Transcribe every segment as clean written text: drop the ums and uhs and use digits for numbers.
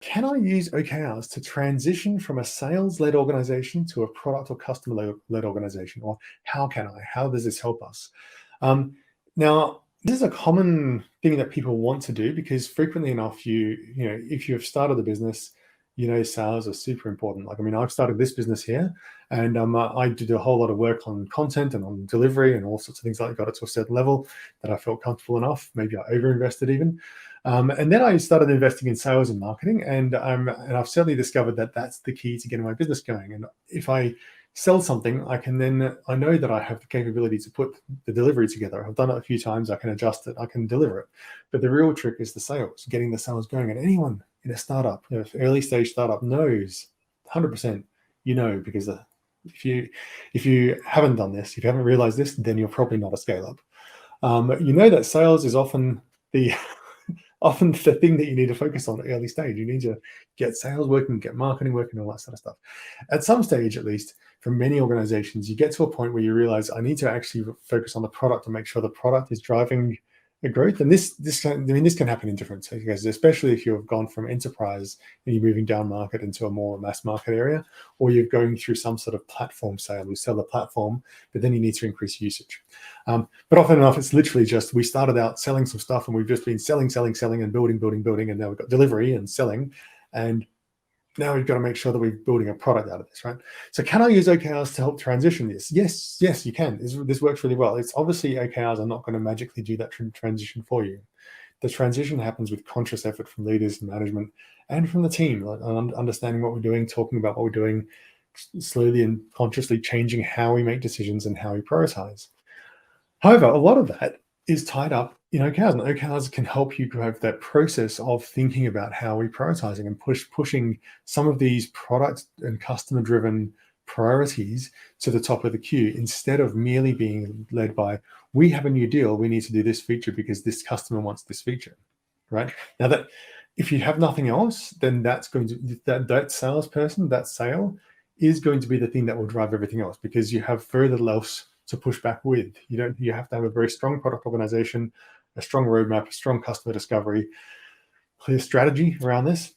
Can I use OKRs to transition from a sales-led organization to a product or customer-led organization? Or how can I? How does this help us? Now, this is a common thing that people want to do because frequently enough, if you have started a business, sales are super important. Like, I mean, I've started this business here, and I did a whole lot of work on content and on delivery and all sorts of things like that. Got it to a certain level that I felt comfortable enough. Maybe I overinvested even. And then I started investing in sales and marketing, and I've certainly discovered that that's the key to getting my business going. And if I sell something, I know that I have the capability to put the delivery together. I've done it a few times. I can adjust it. I can deliver it. But the real trick is the sales, getting the sales going. And anyone in a startup, early stage startup knows 100%, because if you haven't done this, if you haven't realized this, then you're probably not a scale up. That sales is often the often the thing that you need to focus on at early stage. You need to get sales working, get marketing working, all that sort of stuff. At some stage, at least, for many organizations, you get to a point where you realize I need to actually focus on the product and make sure the product is driving the growth. And this can happen in different stages, especially if you've gone from enterprise and you're moving down market into a more mass market area, or you're going through some sort of platform sale. You sell the platform, but then you need to increase usage. But often enough, it's literally just we started out selling some stuff and we've just been selling and building, and now we've got delivery and selling, and now we've got to make sure that we're building a product out of this, right? So can I use OKRs to help transition this? Yes, you can. This works really well. It's obviously OKRs are not going to magically do that transition for you. The transition happens with conscious effort from leaders and management and from the team, like understanding what we're doing, talking about what we're doing, slowly and consciously changing how we make decisions and how we prioritize. However, a lot of that is tied up in OKRs, and OKRs can help you have that process of thinking about how we're prioritizing and pushing some of these product and customer-driven priorities to the top of the queue, instead of merely being led by, we have a new deal, we need to do this feature because this customer wants this feature, right? Now, that if you have nothing else, then that's going to, that salesperson, that sale is going to be the thing that will drive everything else, because you have very little else to push back with. You have to have a very strong product organization, a strong roadmap, a strong customer discovery, clear strategy around this.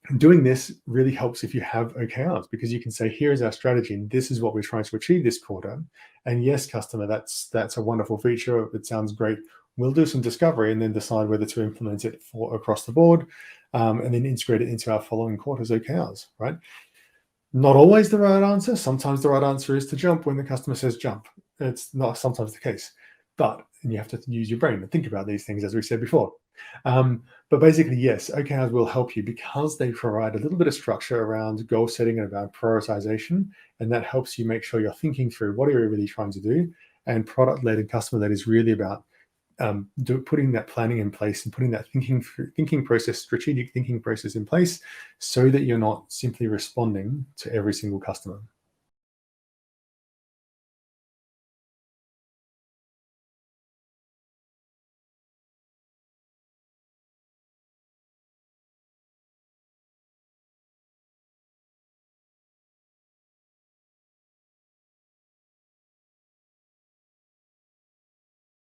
And doing this really helps if you have OKRs, because you can say, here's our strategy and this is what we're trying to achieve this quarter. And yes, customer, that's a wonderful feature. It sounds great. We'll do some discovery and then decide whether to implement it across the board, and then integrate it into our following quarter's OKRs, right? Not always the right answer. Sometimes the right answer is to jump when the customer says jump. It's not sometimes the case, and you have to use your brain and think about these things, as we said before. But basically, yes, OKRs will help you because they provide a little bit of structure around goal setting and about prioritization, and that helps you make sure you're thinking through what are you really trying to do. And product-led and customer-led is really about putting that planning in place and putting that thinking process, strategic thinking process in place, so that you're not simply responding to every single customer.